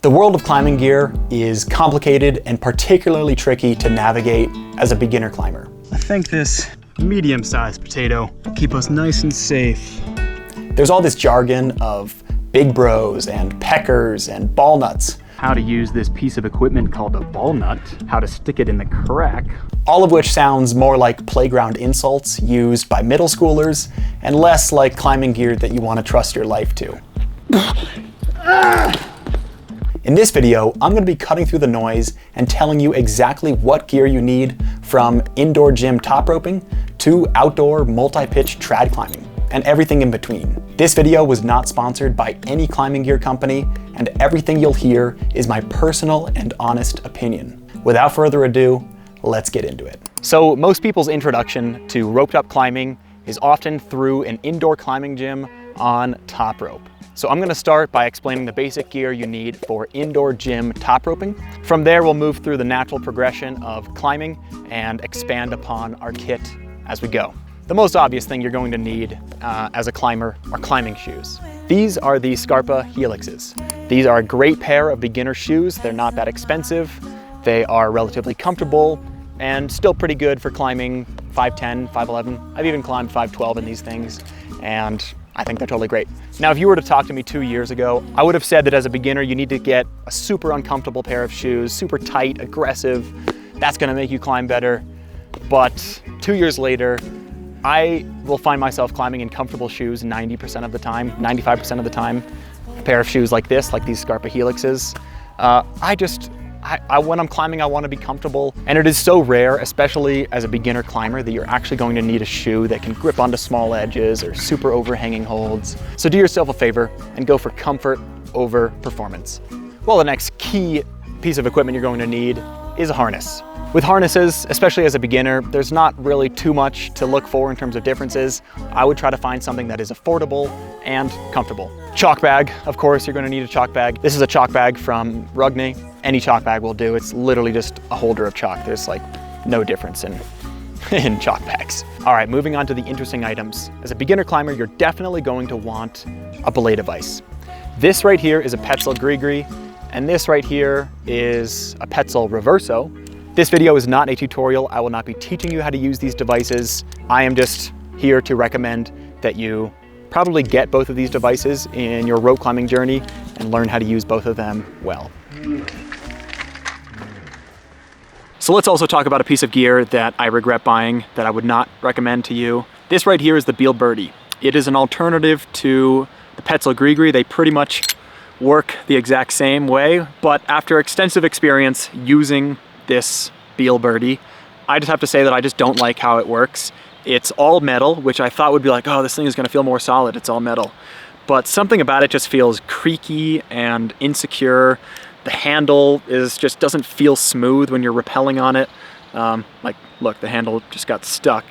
The world of climbing gear is complicated and particularly tricky to navigate as a beginner climber. I think this medium-sized potato will keep us nice and safe. There's all this jargon of big bros and peckers and ball nuts. How to use this piece of equipment called a ball nut, how to stick it in the crack. All of which sounds more like playground insults used by middle schoolers and less like climbing gear that you want to trust your life to. In this video, I'm going to be cutting through the noise and telling you exactly what gear you need, from indoor gym top roping to outdoor multi-pitch trad climbing, and everything in between. This video was not sponsored by any climbing gear company, and everything you'll hear is my personal and honest opinion. Without further ado, let's get into it. So most people's introduction to roped up climbing is often through an indoor climbing gym on top rope. So I'm going to start by explaining the basic gear you need for indoor gym top roping. From there, we'll move through the natural progression of climbing and expand upon our kit as we go. The most obvious thing you're going to need as a climber are climbing shoes. These are the Scarpa Helixes. These are a great pair of beginner shoes. They're not that expensive. They are relatively comfortable and still pretty good for climbing 5'10", 5'11". I've even climbed 5'12" in these things, and I think they're totally great. Now, if you were to talk to me 2 years ago, I would have said that as a beginner, you need to get a super uncomfortable pair of shoes, super tight, aggressive. That's gonna make you climb better. But 2 years later, I will find myself climbing in comfortable shoes 90% of the time, 95% of the time. A pair of shoes like this, like these Scarpa Helixes. When I'm climbing, I want to be comfortable, and it is so rare, especially as a beginner climber, that you're actually going to need a shoe that can grip onto small edges or super overhanging holds. So do yourself a favor and go for comfort over performance. Well, the next key piece of equipment you're going to need is a harness. With harnesses, especially as a beginner, there's not really too much to look for in terms of differences. I would try to find something that is affordable and comfortable. Chalk bag, of course, you're gonna need a chalk bag. This is a chalk bag from Rugny. Any chalk bag will do. It's literally just a holder of chalk. There's like no difference in chalk bags. All right, moving on to the interesting items. As a beginner climber, you're definitely going to want a belay device. This right here is a Petzl Gree-Gree, and this right here is a Petzl Reverso. This video is not a tutorial. I will not be teaching you how to use these devices. I am just here to recommend that you probably get both of these devices in your rope climbing journey and learn how to use both of them well. So let's also talk about a piece of gear that I regret buying that I would not recommend to you. This right here is the Belay Birdie. It is an alternative to the Petzl Gree-Gree. They pretty much work the exact same way, but after extensive experience using this Belay Birdie, I just have to say that I just don't like how it works. It's all metal, which I thought would be like, oh, this thing is gonna feel more solid, it's all metal. But something about it just feels creaky and insecure. The handle just doesn't feel smooth when you're rappelling on it. Like, look, the handle just got stuck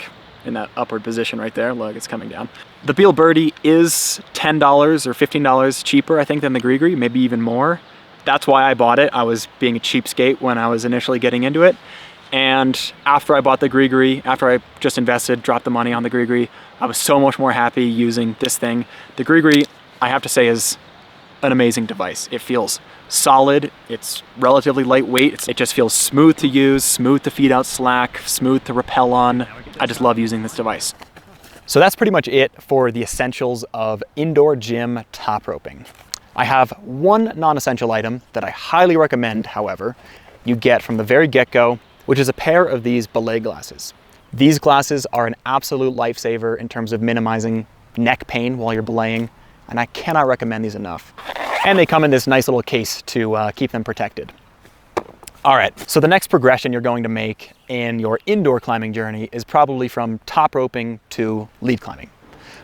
in that upward position right there. Look, it's coming down. The Belay Birdie is $10 or $15 cheaper, I think, than the Gree-Gree, maybe even more. That's why I bought it. I was being a cheapskate when I was initially getting into it. And after I bought the Gree-Gree, after I just invested, dropped the money on the Gree-Gree, I was so much more happy using this thing. The Gree-Gree, I have to say, is an amazing device. It feels solid, it's relatively lightweight, it just feels smooth to use, smooth to feed out slack, smooth to rappel on. I just love using this device. So that's pretty much it for the essentials of indoor gym top roping. I have one non-essential item that I highly recommend, however, you get from the very get-go, which is a pair of these Belay glasses. These glasses are an absolute lifesaver in terms of minimizing neck pain while you're belaying, and I cannot recommend these enough. And they come in this nice little case to keep them protected. All right, so the next progression you're going to make in your indoor climbing journey is probably from top roping to lead climbing.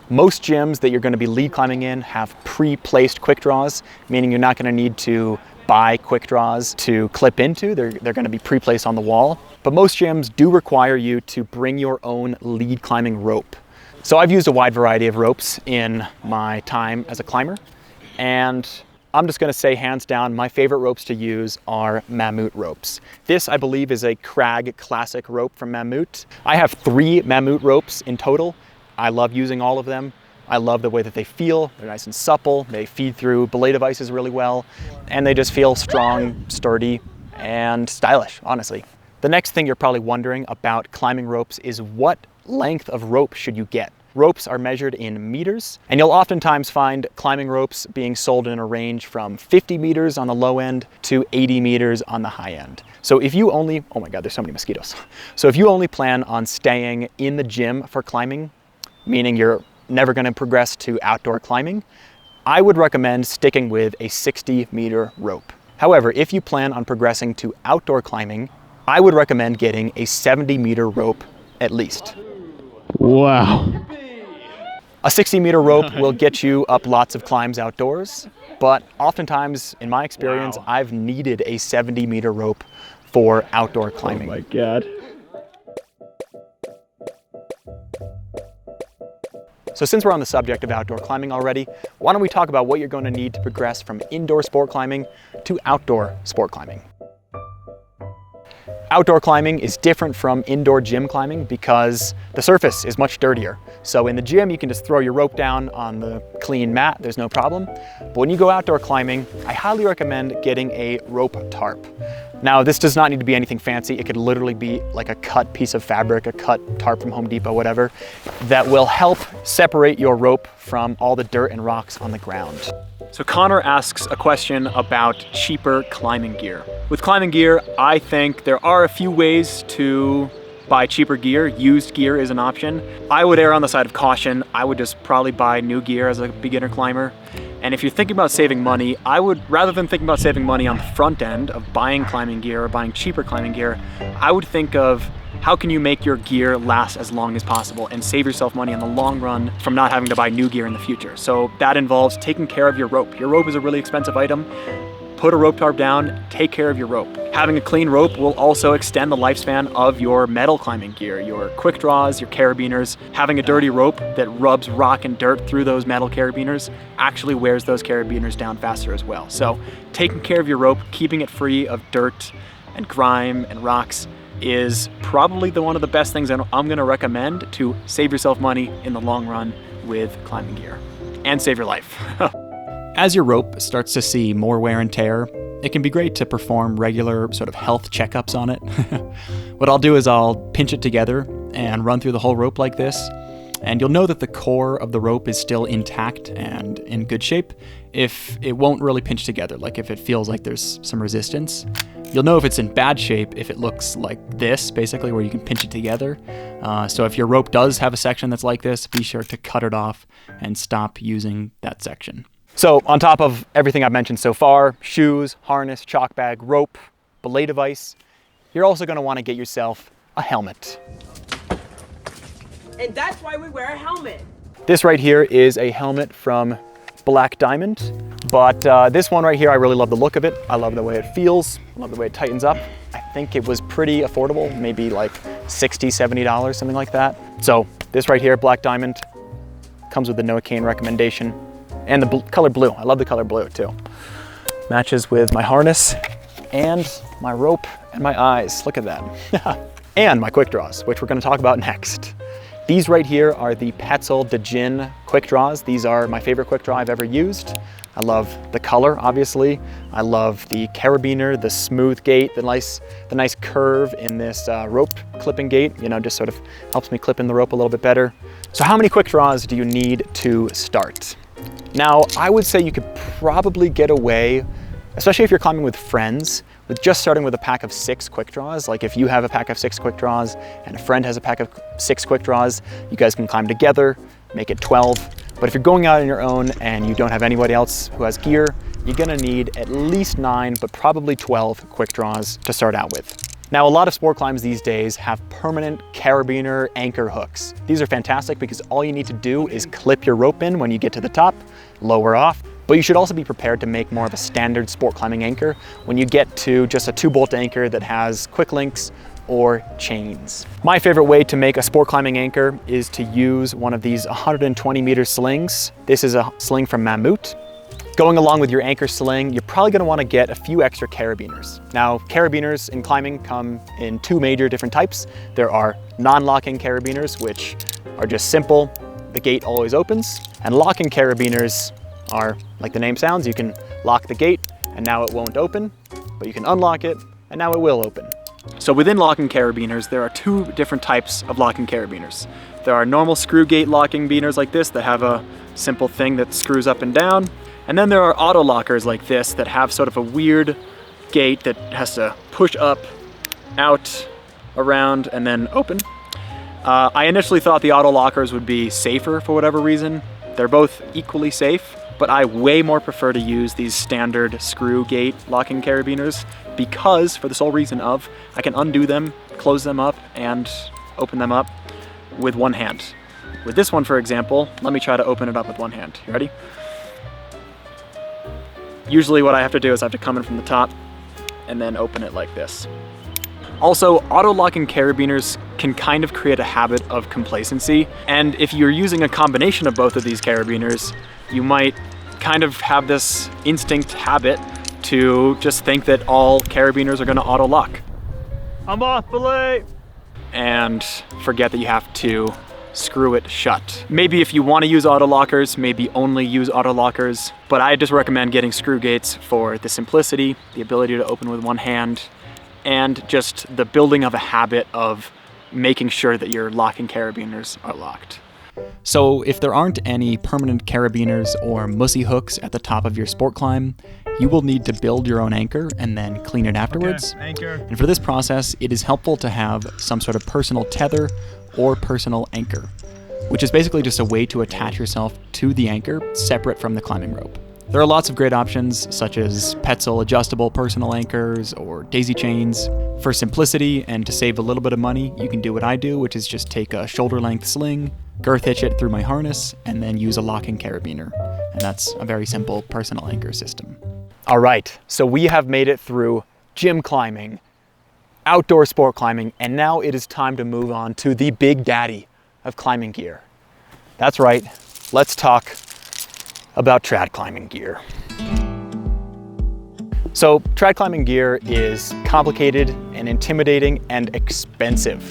Most gyms that you're going to be lead climbing in have pre-placed quick draws, meaning you're not going to need to buy quick draws to clip into. They're going to be pre-placed on the wall. But most gyms do require you to bring your own lead climbing rope. So I've used a wide variety of ropes in my time as a climber, and I'm just gonna say hands down, my favorite ropes to use are Mammut ropes. This, I believe, is a Crag Classic rope from Mammut. I have 3 Mammut ropes in total. I love using all of them. I love the way that they feel. They're nice and supple. They feed through Belay Devices really well, and they just feel strong, sturdy, and stylish, honestly. The next thing you're probably wondering about climbing ropes is what length of rope should you get? Ropes are measured in meters, and you'll oftentimes find climbing ropes being sold in a range from 50 meters on the low end to 80 meters on the high end. So if you only, oh my God, there's so many mosquitoes. So if you only plan on staying in the gym for climbing, meaning you're never gonna progress to outdoor climbing, I would recommend sticking with a 60-meter rope. However, if you plan on progressing to outdoor climbing, I would recommend getting a 70-meter rope at least. Wow. A 60-meter rope will get you up lots of climbs outdoors, but oftentimes, in my experience, I've needed a 70-meter rope for outdoor climbing. Oh my God. So since we're on the subject of outdoor climbing already, why don't we talk about what you're going to need to progress from indoor sport climbing to outdoor sport climbing. Outdoor climbing is different from indoor gym climbing because the surface is much dirtier. So in the gym, you can just throw your rope down on the clean mat, there's no problem. But when you go outdoor climbing, I highly recommend getting a rope tarp. Now, this does not need to be anything fancy. It could literally be like a cut piece of fabric, a cut tarp from Home Depot, whatever, that will help separate your rope from all the dirt and rocks on the ground. So Connor asks a question about cheaper climbing gear. With climbing gear, I think there are a few ways to buy cheaper gear. Used gear is an option. I would err on the side of caution. I would just probably buy new gear as a beginner climber. And if you're thinking about saving money, I would, rather than thinking about saving money on the front end of buying climbing gear or buying cheaper climbing gear, I would think of how can you make your gear last as long as possible and save yourself money in the long run from not having to buy new gear in the future. So that involves taking care of your rope. Your rope is a really expensive item. Put a rope tarp down, take care of your rope. Having a clean rope will also extend the lifespan of your metal climbing gear, your Quickdraws, your Carabiners. Having a dirty rope that rubs rock and dirt through those metal Carabiners actually wears those Carabiners down faster as well. So taking care of your rope, keeping it free of dirt and grime and rocks is probably one of the best things that I'm gonna recommend to save yourself money in the long run with climbing gear and save your life. As your rope starts to see more wear and tear, it can be great to perform regular sort of health checkups on it. What I'll do is I'll pinch it together and run through the whole rope like this, and you'll know that the core of the rope is still intact and in good shape if it won't really pinch together, like if it feels like there's some resistance. You'll know if it's in bad shape if it looks like this, basically, where you can pinch it together. So if your rope does have a section that's like this, be sure to cut it off and stop using that section. So on top of everything I've mentioned so far, shoes, harness, chalk bag, rope, belay device, you're also going to want to get yourself a helmet. And that's why we wear a helmet. This right here is a helmet from Black Diamond, but this one right here, I really love the look of it. I love the way it feels. I love the way it tightens up. I think it was pretty affordable, maybe like $60, $70, something like that. So this right here, Black Diamond, comes with the no cane recommendation. And the color blue, I love the color blue too. Matches with my harness and my rope and my eyes, look at that. And my Quickdraws, which we're gonna talk about next. These right here are the Petzl Dejin Quickdraws. These are my favorite Quickdraw I've ever used. I love the color, obviously. I love the carabiner, the smooth gait, the nice curve in this rope clipping gate, you know, just sort of helps me clip in the rope a little bit better. So how many Quickdraws do you need to start? Now, I would say you could probably get away, especially if you're climbing with friends, with just starting with a pack of 6 Quickdraws. Like if you have a pack of 6 Quickdraws and a friend has a pack of 6 Quickdraws, you guys can climb together, make it 12. But if you're going out on your own and you don't have anybody else who has gear, you're gonna need at least 9, but probably 12 Quickdraws to start out with. Now, a lot of sport climbs these days have permanent carabiner anchor hooks. These are fantastic because all you need to do is clip your rope in when you get to the top, lower off, but you should also be prepared to make more of a standard sport climbing anchor when you get to just a 2-bolt anchor that has quick links or chains. My favorite way to make a sport climbing anchor is to use one of these 120-meter slings. This is a sling from Mammut. Going along with your anchor sling, you're probably gonna wanna get a few extra carabiners. Now, carabiners in climbing come in 2 major different types. There are non-locking carabiners, which are just simple. the gate always opens. And locking carabiners are, like the name sounds, you can lock the gate and now it won't open, but you can unlock it and now it will open. So within locking carabiners, there are two different types of locking carabiners. There are normal screw gate locking carabiners like this that have a simple thing that screws up and down. And then there are auto lockers like this that have sort of a weird gate that has to push up, out, around, and then open. I initially thought the auto lockers would be safer for whatever reason. They're both equally safe, but I way more prefer to use these standard screw gate locking carabiners because, for the sole reason of, I can undo them, close them up, and open them up with one hand. With this one, for example, let me try to open it up with one hand. You ready? Usually what I have to do is I have to come in from the top and then open it like this. Also, auto-locking carabiners can kind of create a habit of complacency, and if you're using a combination of both of these carabiners, you might kind of have this instinct habit to just think that all carabiners are going to auto-lock. I'm off, Belay! And forget that you have to screw it shut. Maybe if you want to use auto lockers, maybe only use auto lockers, but I just recommend getting screw gates for the simplicity, the ability to open with one hand, and just the building of a habit of making sure that your locking carabiners are locked. So if there aren't any permanent carabiners or mussy hooks at the top of your sport climb, you will need to build your own anchor and then clean it afterwards. Okay, anchor. And for this process, it is helpful to have some sort of personal tether or personal anchor, which is basically just a way to attach yourself to the anchor separate from the climbing rope. There are lots of great options such as Petzl adjustable personal anchors or daisy chains. For simplicity and to save a little bit of money, you can do what I do, which is just take a shoulder length sling, girth hitch it through my harness, and then use a locking carabiner. And that's a very simple personal anchor system. All right, so we have made it through gym climbing, outdoor sport climbing, and now it is time to move on to the big daddy of climbing gear. That's right, let's talk about trad climbing gear. So trad climbing gear is complicated and intimidating and expensive.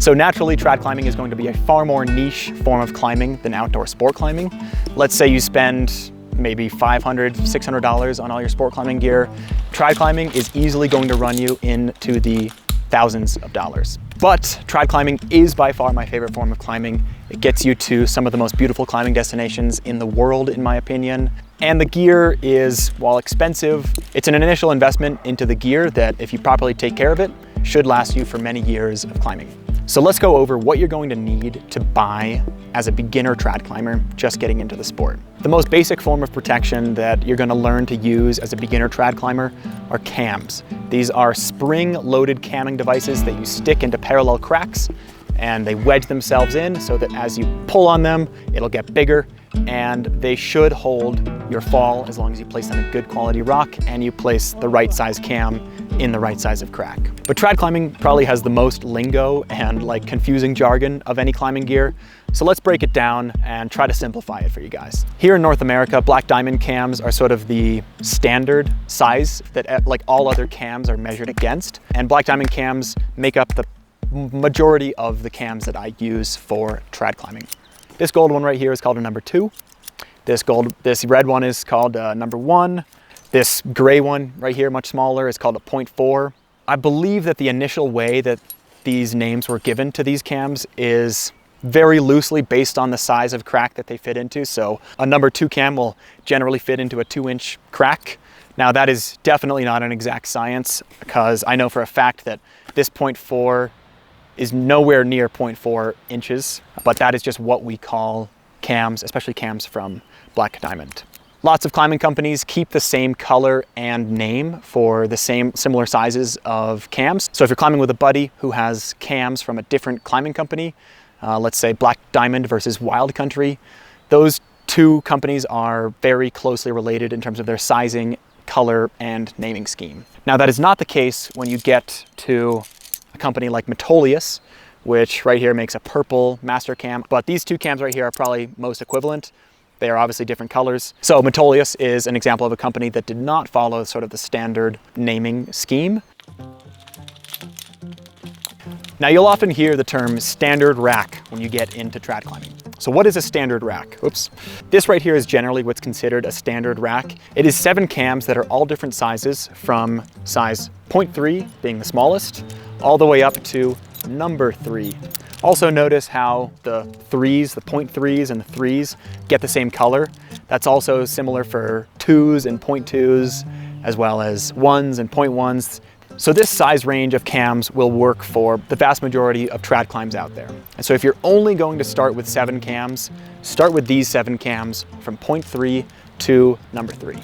So naturally, trad climbing is going to be a far more niche form of climbing than outdoor sport climbing. Let's say you spend maybe $500, $600 on all your sport climbing gear. Trad climbing is easily going to run you into the thousands of dollars. But trad climbing is by far my favorite form of climbing. It gets you to some of the most beautiful climbing destinations in the world, in my opinion. And the gear is, while expensive, it's an initial investment into the gear that, if you properly take care of it, should last you for many years of climbing. So let's go over what you're going to need to buy as a beginner trad climber just getting into the sport. The most basic form of protection that you're going to learn to use as a beginner trad climber are cams. These are spring-loaded camming devices that you stick into parallel cracks, and they wedge themselves in so that as you pull on them, it'll get bigger, and they should hold your fall as long as you place them in good quality rock and you place the right size cam in the right size of crack. But trad climbing probably has the most lingo and confusing jargon of any climbing gear. So let's break it down and try to simplify it for you guys. Here in North America, black diamond cams are sort of the standard size that all other cams are measured against. And black diamond cams make up the majority of the cams that I use for trad climbing. This gold one right here is called a number 2. This red one is called a number 1. This gray one right here, much smaller, is called a 0.4. I believe that the initial way that these names were given to these cams is very loosely based on the size of crack that they fit into. So a number 2 cam will generally fit into a 2-inch crack. Now that is definitely not an exact science, because I know for a fact that this 0.4 is nowhere near 0.4 inches, but that is just what we call cams, especially cams from black diamond. Lots of climbing companies keep the same color and name for the similar sizes of cams. So if you're climbing with a buddy who has cams from a different climbing company, let's say Black Diamond versus Wild Country, those two companies are very closely related in terms of their sizing, color, and naming scheme. Now that is not the case when you get to a company like Metolius, which right here makes a purple master cam, but these two cams right here are probably most equivalent. They are obviously different colors. So Metolius is an example of a company that did not follow sort of the standard naming scheme. Now you'll often hear the term standard rack when you get into trad climbing. So what is a standard rack? Oops. This right here is generally what's considered a standard rack. It is 7 cams that are all different sizes, from size 0.3 being the smallest, all the way up to number 3. Also notice how the 3s, the 0.3s and the 3s get the same color. That's also similar for 2s and 0.2s, as well as 1s and 0.1s. So this size range of cams will work for the vast majority of trad climbs out there. And so if you're only going to start with 7 cams, start with these 7 cams from 0.3 to number 3.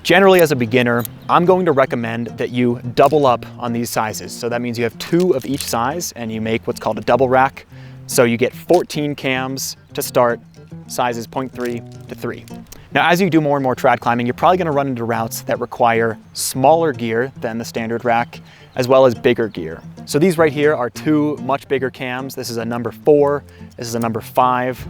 Generally, as a beginner, I'm going to recommend that you double up on these sizes. So that means you have 2 of each size and you make what's called a double rack. So you get 14 cams to start, sizes 0.3 to 3. Now, as you do more and more trad climbing, you're probably going to run into routes that require smaller gear than the standard rack, as well as bigger gear. So these right here are 2 much bigger cams. This is a number 4, this is a number 5.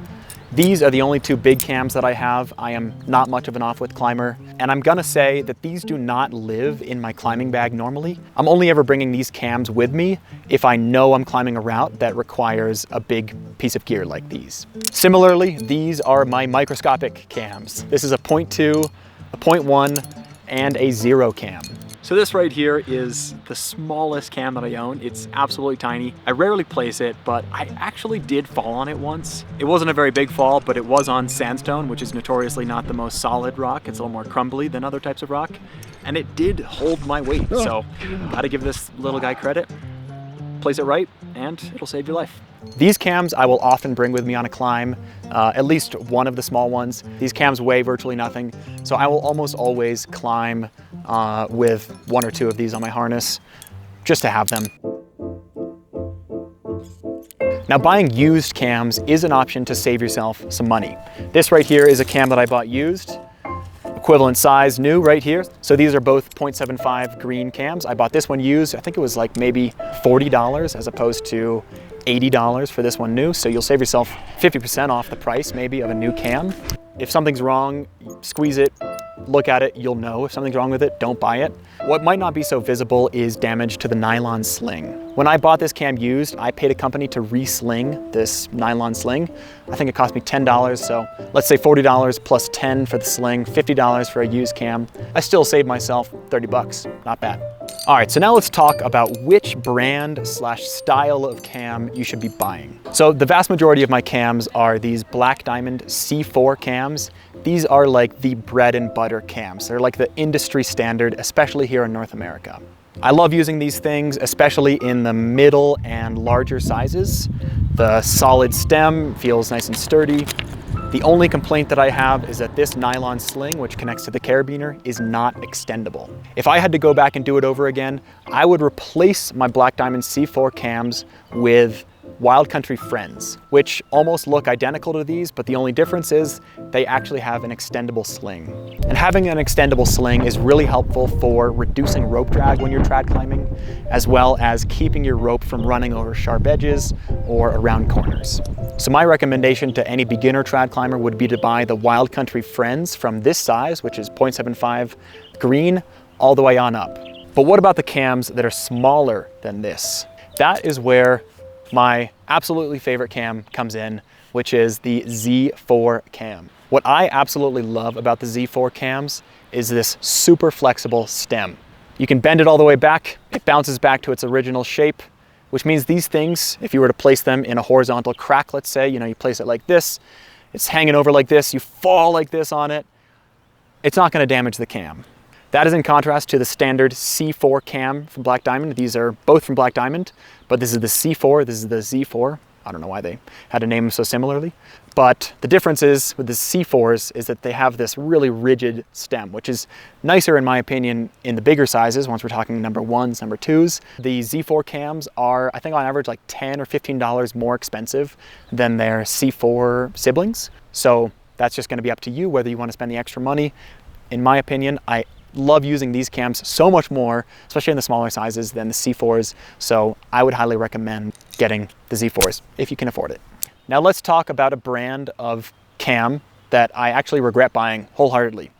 These are the only 2 big cams that I have. I am not much of an off-width climber, and I'm gonna say that these do not live in my climbing bag normally. I'm only ever bringing these cams with me if I know I'm climbing a route that requires a big piece of gear like these. Similarly, these are my microscopic cams. This is a 0.2, a 0.1, and a 0 cam. So this right here is the smallest cam that I own. It's absolutely tiny. I rarely place it, but I actually did fall on it once. It wasn't a very big fall, but it was on sandstone, which is notoriously not the most solid rock. It's a little more crumbly than other types of rock. And it did hold my weight. So gotta give this little guy credit. Place it right, and it'll save your life. These cams I will often bring with me on a climb, at least one of the small ones. These cams weigh virtually nothing, so I will almost always climb with 1 or 2 of these on my harness, just to have them. Now, buying used cams is an option to save yourself some money. This right here is a cam that I bought used, equivalent size new right here. So these are both 0.75 green cams. I bought this one used. I think it was like maybe $40 as opposed to $80 for this one new. So you'll save yourself 50% off the price maybe of a new cam. If something's wrong, squeeze it, look at it, you'll know if something's wrong with it, don't buy it. What might not be so visible is damage to the nylon sling. When I bought this cam used, I paid a company to re-sling this nylon sling. I think it cost me $10, so let's say $40 plus 10 for the sling, $50 for a used cam. I still saved myself 30 bucks, not bad. All right, so now let's talk about which brand / style of cam you should be buying. So the vast majority of my cams are these Black Diamond C4 cams. These are like the bread and butter cams. They're like the industry standard, especially here in North America. I love using these things, especially in the middle and larger sizes. The solid stem feels nice and sturdy. The only complaint that I have is that this nylon sling, which connects to the carabiner, is not extendable. If I had to go back and do it over again, I would replace my Black Diamond C4 cams with Wild Country Friends, which almost look identical to these, but the only difference is they actually have an extendable sling. And having an extendable sling is really helpful for reducing rope drag when you're trad climbing, as well as keeping your rope from running over sharp edges or around corners. So my recommendation to any beginner trad climber would be to buy the Wild Country Friends from this size, which is 0.75 green, all the way on up. But what about the cams that are smaller than this? That is where my absolutely favorite cam comes in, which is the Z4 cam. What I absolutely love about the Z4 cams is this super flexible stem. You can bend it all the way back, it bounces back to its original shape, which means these things, if you were to place them in a horizontal crack, let's say, you place it like this, it's hanging over like this, you fall like this on it, it's not gonna damage the cam. That is in contrast to the standard C4 cam from Black Diamond. These are both from Black Diamond, but this is the C4, this is the Z4. I don't know why they had to name them so similarly. But the difference is with the C4s is that they have this really rigid stem, which is nicer in my opinion in the bigger sizes, once we're talking number 1s, number 2s. The Z4 cams are, I think on average, like $10 or $15 more expensive than their C4 siblings. So that's just gonna be up to you whether you wanna spend the extra money. In my opinion, I love using these cams so much more, especially in the smaller sizes, than the C4s. So I would highly recommend getting the Z4s if you can afford it. Now let's talk about a brand of cam that I actually regret buying wholeheartedly.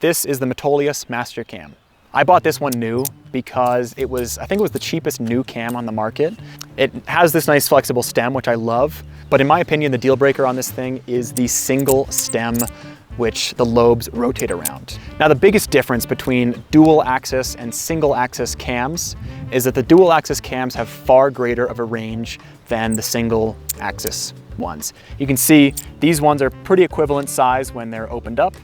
This is the Metolius Master Cam. I bought this one new because I think it was the cheapest new cam on the market. It has this nice flexible stem, which I love, but in my opinion, the deal breaker on this thing is the single stem which the lobes rotate around. Now, the biggest difference between dual axis and single axis cams is that the dual axis cams have far greater of a range than the single axis ones. You can see these ones are pretty equivalent size when they're opened up,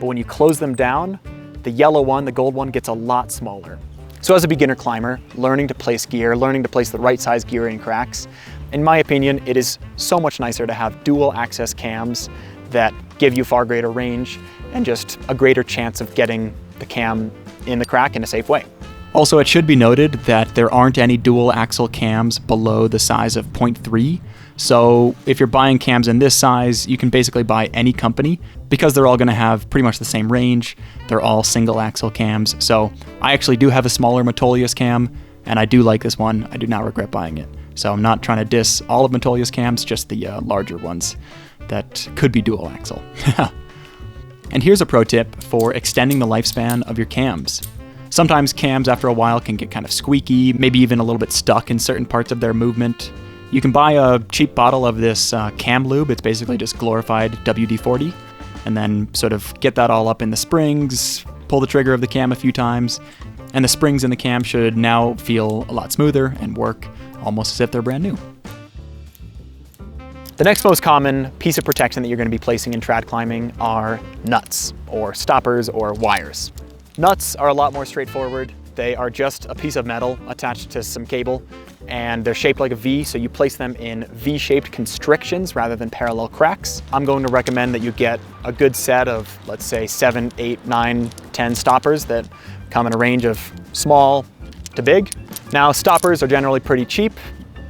but when you close them down, the yellow one, the gold one, gets a lot smaller. So as a beginner climber, learning to place gear, learning to place the right size gear in cracks, in my opinion, it is so much nicer to have dual axis cams that give you far greater range and just a greater chance of getting the cam in the crack in a safe way. Also, it should be noted that there aren't any dual axle cams below the size of 0.3. So if you're buying cams in this size, you can basically buy any company because they're all gonna have pretty much the same range. They're all single axle cams. So I actually do have a smaller Metolius cam and I do like this one. I do not regret buying it. So I'm not trying to diss all of Metolius cams, just the larger ones that could be dual axle. And here's a pro tip for extending the lifespan of your cams. Sometimes cams after a while can get kind of squeaky, maybe even a little bit stuck in certain parts of their movement. You can buy a cheap bottle of this cam lube. It's basically just glorified WD-40, and then sort of get that all up in the springs, pull the trigger of the cam a few times, and the springs in the cam should now feel a lot smoother and work almost as if they're brand new. The next most common piece of protection that you're going to be placing in trad climbing are nuts, or stoppers, or wires. Nuts are a lot more straightforward. They are just a piece of metal attached to some cable, and they're shaped like a V, so you place them in V-shaped constrictions rather than parallel cracks. I'm going to recommend that you get a good set of, let's say, 7, 8, 9, 10 stoppers that come in a range of small to big. Now, stoppers are generally pretty cheap,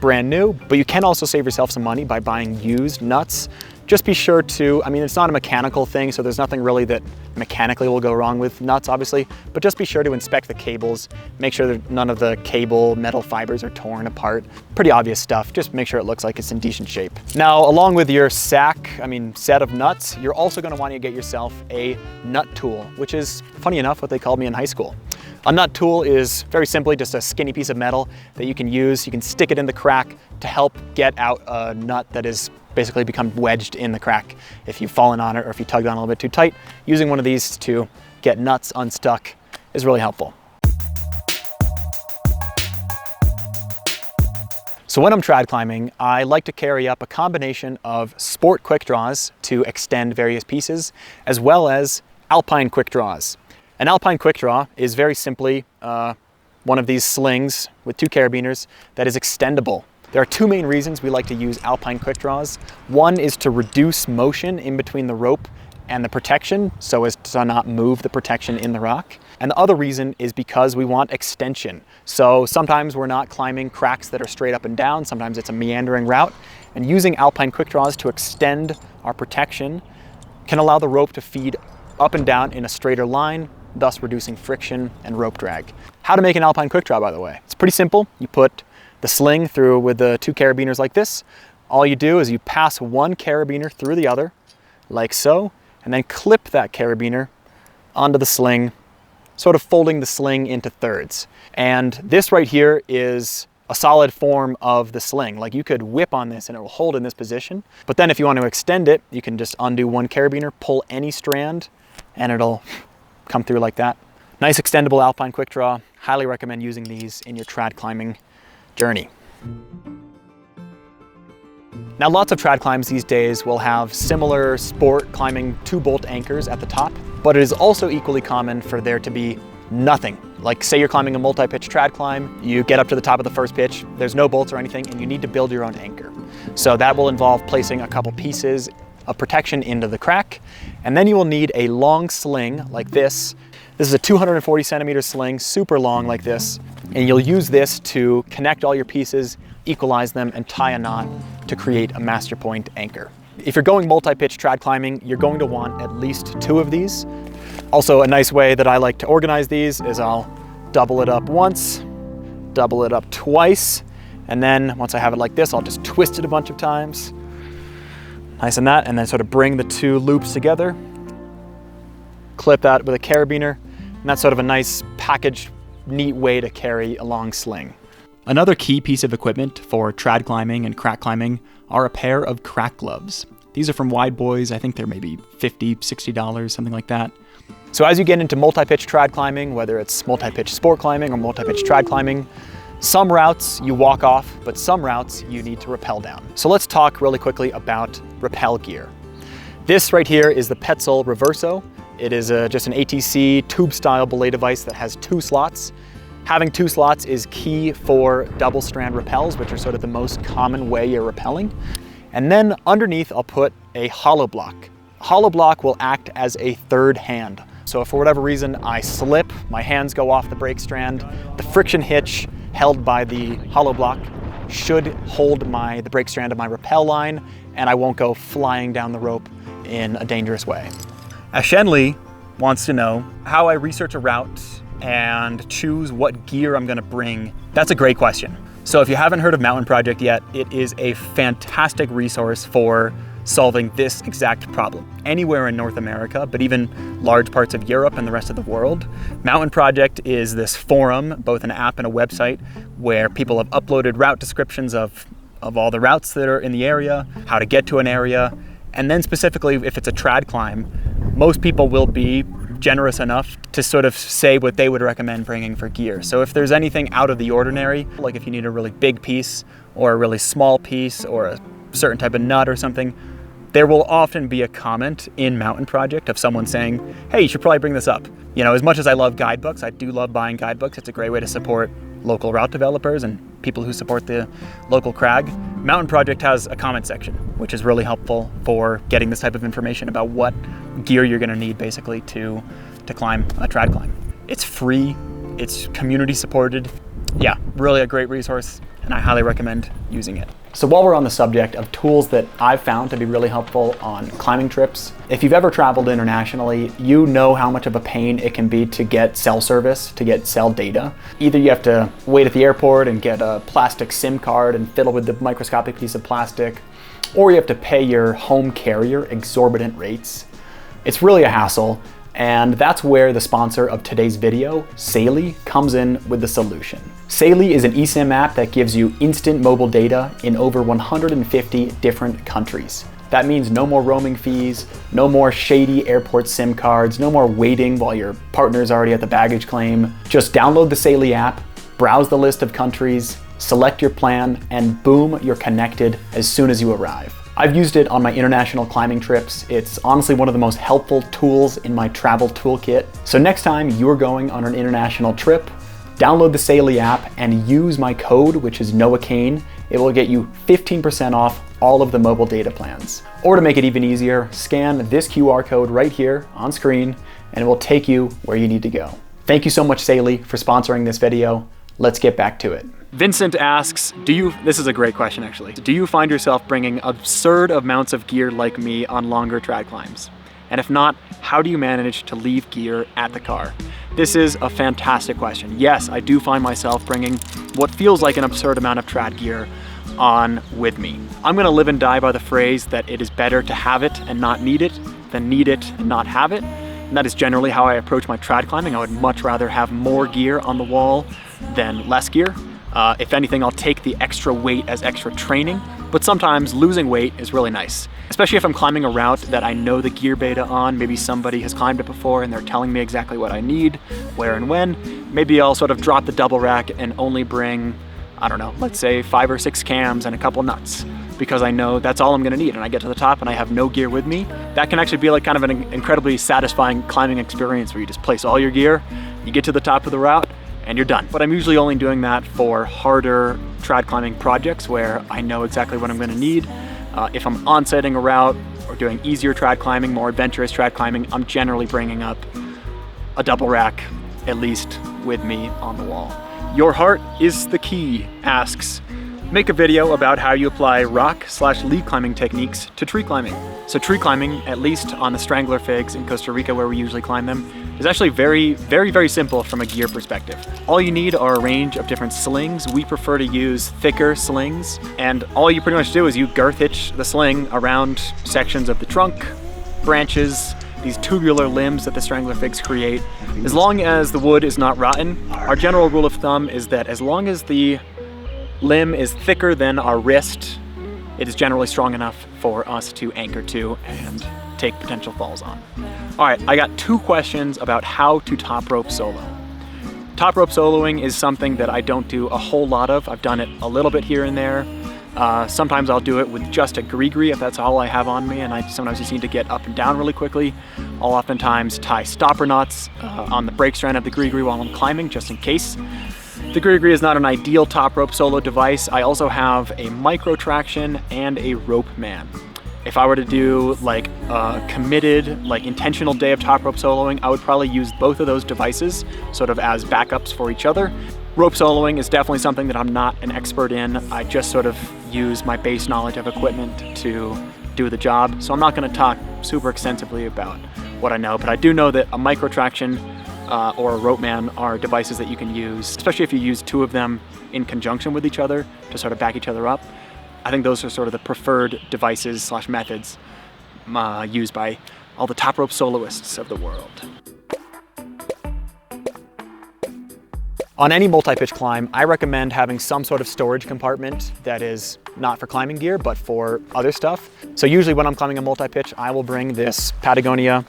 brand new, but you can also save yourself some money by buying used nuts. Just be sure to, I mean, it's not a mechanical thing, so there's nothing really that mechanically will go wrong with nuts, obviously, but just be sure to inspect the cables, make sure that none of the cable metal fibers are torn apart. Pretty obvious stuff, just make sure it looks like it's in decent shape. Now, along with your set of nuts, you're also gonna want to get yourself a nut tool, which is, funny enough, what they called me in high school. A nut tool is very simply just a skinny piece of metal that you can use. You can stick it in the crack to help get out a nut that is basically become wedged in the crack if you've fallen on it or if you tugged on it a little bit too tight. Using one of these to get nuts unstuck is really helpful. So when I'm trad climbing, I like to carry up a combination of sport quick draws to extend various pieces, as well as Alpine Quickdraws. An Alpine Quickdraw is very simply one of these slings with 2 carabiners that is extendable. There are 2 main reasons we like to use Alpine Quickdraws. One is to reduce motion in between the rope and the protection so as to not move the protection in the rock. And the other reason is because we want extension. So sometimes we're not climbing cracks that are straight up and down, sometimes it's a meandering route. And using Alpine Quickdraws to extend our protection can allow the rope to feed up and down in a straighter line, thus reducing friction and rope drag. How to make an Alpine Quickdraw, by the way. It's pretty simple. You put the sling through with the 2 carabiners like this. All you do is you pass one carabiner through the other, like so, and then clip that carabiner onto the sling, sort of folding the sling into thirds. And this right here is a solid form of the sling. Like, you could whip on this and it will hold in this position. But then if you want to extend it, you can just undo one carabiner, pull any strand, and it'll come through like that. Nice extendable Alpine Quickdraw. Highly recommend using these in your trad climbing journey. Now, lots of trad climbs these days will have similar sport climbing 2-bolt anchors at the top, but it is also equally common for there to be nothing. Like, say you're climbing a multi-pitch trad climb, you get up to the top of the first pitch, there's no bolts or anything, and you need to build your own anchor. So that will involve placing a couple pieces of protection into the crack, and then you will need a long sling like this. This is a 240 centimeter sling, super long like this, and you'll use this to connect all your pieces, equalize them, and tie a knot to create a master point anchor. If you're going multi-pitch trad climbing, you're going to want at least 2 of these. Also, a nice way that I like to organize these is I'll double it up once, double it up twice, and then once I have it like this, I'll just twist it a bunch of times. Nice and that, and then sort of bring the 2 loops together, clip that with a carabiner, and that's sort of a nice packaged, neat way to carry a long sling. Another key piece of equipment for trad climbing and crack climbing are a pair of crack gloves. These are from Wide Boys. I think they're maybe $50, $60, something like that. So as you get into multi-pitch trad climbing, whether it's multi-pitch sport climbing or multi-pitch trad climbing, some routes you walk off, but some routes you need to rappel down. So let's talk really quickly about rappel gear. This right here is the Petzl Reverso. It is just an ATC tube-style belay device that has 2 slots. Having 2 slots is key for double strand rappels, which are sort of the most common way you're rappelling. And then underneath, I'll put a hollow block. Hollow block will act as a third hand. So if for whatever reason I slip, my hands go off the brake strand, the friction hitch held by the hollow block should hold the brake strand of my rappel line, and I won't go flying down the rope in a dangerous way. Ashenli wants to know how I research a route and choose what gear I'm gonna bring. That's a great question. So if you haven't heard of Mountain Project yet, it is a fantastic resource for solving this exact problem. Anywhere in North America, but even large parts of Europe and the rest of the world, Mountain Project is this forum, both an app and a website, where people have uploaded route descriptions of all the routes that are in the area, how to get to an area, and then specifically if it's a trad climb, most people will be generous enough to sort of say what they would recommend bringing for gear. So if there's anything out of the ordinary, like if you need a really big piece or a really small piece or a certain type of nut or something, there will often be a comment in Mountain Project of someone saying, hey, you should probably bring this up. You know, as much as I love guidebooks, I do love buying guidebooks. It's a great way to support local route developers and people who support the local crag. Mountain Project has a comment section, which is really helpful for getting this type of information about what gear you're gonna need basically to climb a trad climb. It's free, it's community supported. Yeah, really a great resource, and I highly recommend using it. So while we're on the subject of tools that I've found to be really helpful on climbing trips, if you've ever traveled internationally, you know how much of a pain it can be to get cell service, to get cell data. Either you have to wait at the airport and get a plastic SIM card and fiddle with the microscopic piece of plastic, or you have to pay your home carrier exorbitant rates. It's really a hassle, and that's where the sponsor of today's video, Saily, comes in with the solution. Saily is an eSIM app that gives you instant mobile data in over 150 different countries. That means no more roaming fees, no more shady airport SIM cards, no more waiting while your partner's already at the baggage claim. Just download the Saily app, browse the list of countries, select your plan, and boom, you're connected as soon as you arrive. I've used it on my international climbing trips. It's honestly one of the most helpful tools in my travel toolkit. So next time you're going on an international trip, download the Saily app and use my code, which is NOAHKANE. It will get you 15% off all of the mobile data plans. Or to make it even easier, scan this QR code right here on screen and it will take you where you need to go. Thank you so much, Saily, for sponsoring this video. Let's get back to it. Vincent asks, this is a great question actually, do you find yourself bringing absurd amounts of gear like me on longer trad climbs? And if not, how do you manage to leave gear at the car? This is a fantastic question. Yes, I do find myself bringing what feels like an absurd amount of trad gear on with me. I'm gonna live and die by the phrase that it is better to have it and not need it than need it and not have it. And that is generally how I approach my trad climbing. I would much rather have more gear on the wall than less gear. If anything, I'll take the extra weight as extra training, but sometimes losing weight is really nice. Especially if I'm climbing a route that I know the gear beta on, maybe somebody has climbed it before and they're telling me exactly what I need, where and when. Maybe I'll sort of drop the double rack and only bring, I don't know, let's say 5 or 6 cams and a couple nuts, because I know that's all I'm gonna need, and I get to the top and I have no gear with me. That can actually be like kind of an incredibly satisfying climbing experience where you just place all your gear, you get to the top of the route, and you're done. But I'm usually only doing that for harder trad climbing projects where I know exactly what I'm gonna need. If I'm on-setting a route or doing easier trad climbing, more adventurous trad climbing, I'm generally bringing up a double rack, at least with me on the wall. Your Heart is the Key asks, make a video about how you apply rock/lead climbing techniques to tree climbing. So tree climbing, at least on the Strangler figs in Costa Rica where we usually climb them, is actually very simple from a gear perspective. All you need are a range of different slings. We prefer to use thicker slings, and all you pretty much do is you girth hitch the sling around sections of the trunk, branches, these tubular limbs that the Strangler figs create. As long as the wood is not rotten, our general rule of thumb is that as long as the limb is thicker than our wrist, it is generally strong enough for us to anchor to and take potential falls on. All right, I got 2 questions about how to top rope solo. Top rope soloing is something that I don't do a whole lot of. I've done it a little bit here and there. Sometimes I'll do it with just a gree-gree if that's all I have on me, and I sometimes just need to get up and down really quickly. I'll oftentimes tie stopper knots on the brake strand of the gree-gree while I'm climbing, just in case. The gree-gree is not an ideal top rope solo device. I also have a micro traction and a rope man. If I were to do like a committed, like intentional day of top rope soloing, I would probably use both of those devices sort of as backups for each other. Rope soloing is definitely something that I'm not an expert in. I just sort of use my base knowledge of equipment to do the job. So I'm not gonna talk super extensively about what I know, but I do know that a micro traction or a rope man are devices that you can use, especially if you use 2 of them in conjunction with each other to sort of back each other up. I think those are sort of the preferred devices / methods used by all the top rope soloists of the world. On any multi-pitch climb, I recommend having some sort of storage compartment that is not for climbing gear, but for other stuff. So usually when I'm climbing a multi-pitch, I will bring this Patagonia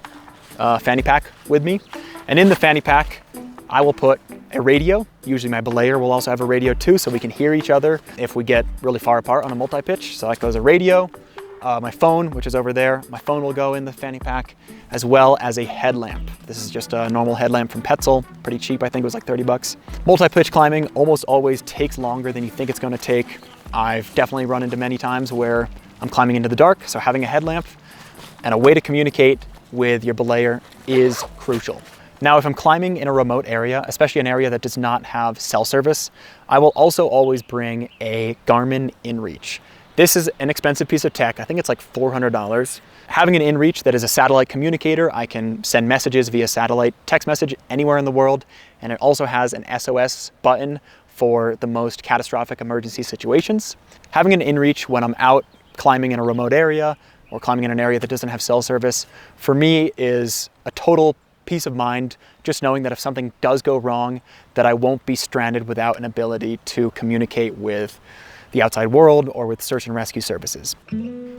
fanny pack with me. And in the fanny pack, I will put a radio. Usually my belayer will also have a radio too, so we can hear each other if we get really far apart on a multi-pitch. So that goes a radio, my phone, which is over there. My phone will go in the fanny pack, as well as a headlamp. This is just a normal headlamp from Petzl, pretty cheap. I think it was like 30 bucks. Multi-pitch climbing almost always takes longer than you think it's gonna take. I've definitely run into many times where I'm climbing into the dark, so having a headlamp and a way to communicate with your belayer is crucial. Now, if I'm climbing in a remote area, especially an area that does not have cell service, I will also always bring a Garmin InReach. This is an expensive piece of tech. I think it's like $400. Having an InReach that is a satellite communicator, I can send messages via satellite text message anywhere in the world, and it also has an SOS button for the most catastrophic emergency situations. Having an InReach when I'm out climbing in a remote area or climbing in an area that doesn't have cell service, for me is a total peace of mind, just knowing that if something does go wrong, that I won't be stranded without an ability to communicate with the outside world or with search and rescue services.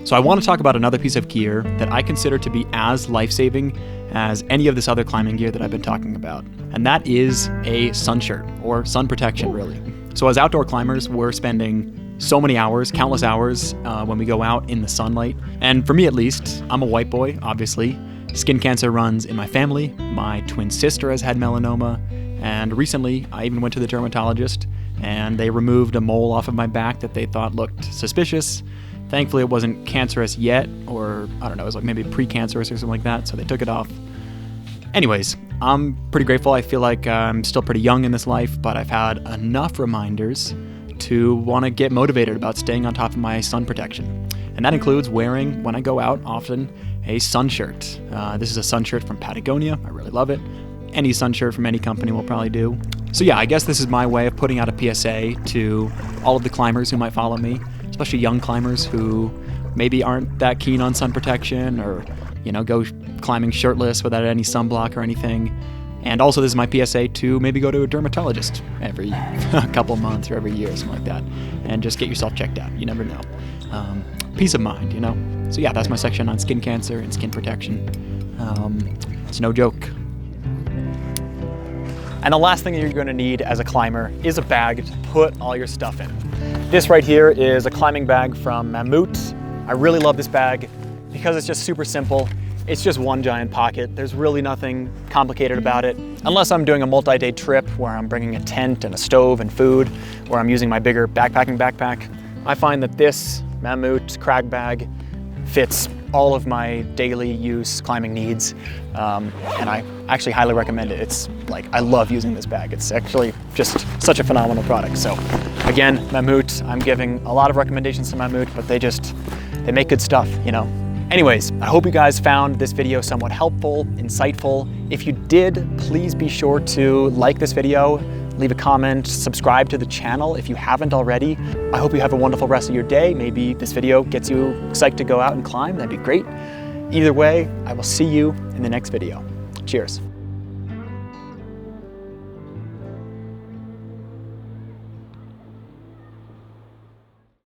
So I want to talk about another piece of gear that I consider to be as life-saving as any of this other climbing gear that I've been talking about, and that is a sun shirt, or sun protection really. So as outdoor climbers, we're spending so many hours, countless hours, when we go out in the sunlight. And for me at least, I'm a white boy, obviously. Skin cancer runs in my family. My twin sister has had melanoma, and recently I even went to the dermatologist and they removed a mole off of my back that they thought looked suspicious. Thankfully it wasn't cancerous yet, or I don't know, it was like maybe pre-cancerous or something like that, so they took it off. Anyways, I'm pretty grateful. I feel like I'm still pretty young in this life, but I've had enough reminders to want to get motivated about staying on top of my sun protection. And that includes wearing, when I go out often, a sun shirt. This is a sun shirt from Patagonia. I really love it. Any sun shirt from any company will probably do. So yeah, I guess this is my way of putting out a PSA to all of the climbers who might follow me, especially young climbers who maybe aren't that keen on sun protection, or, you know, go climbing shirtless without any sunblock or anything. And also this is my PSA to maybe go to a dermatologist every couple months or every year or something like that, and just get yourself checked out. You never know. Peace of mind, you know? So yeah, that's my section on skin cancer and skin protection. It's no joke. And the last thing that you're gonna need as a climber is a bag to put all your stuff in. This right here is a climbing bag from Mammut. I really love this bag because it's just super simple. It's just one giant pocket. There's really nothing complicated about it. Unless I'm doing a multi-day trip where I'm bringing a tent and a stove and food, where I'm using my bigger backpacking backpack. I find that this Mammut crag bag fits all of my daily use climbing needs, and I actually highly recommend it. It's like, I love using this bag. It's actually just such a phenomenal product. So again, Mammut, I'm giving a lot of recommendations to Mammut, but they make good stuff, you know? Anyways, I hope you guys found this video somewhat helpful, insightful. If you did, please be sure to like this video, leave a comment, subscribe to the channel if you haven't already. I hope you have a wonderful rest of your day. Maybe this video gets you psyched to go out and climb. That'd be great. Either way, I will see you in the next video. Cheers.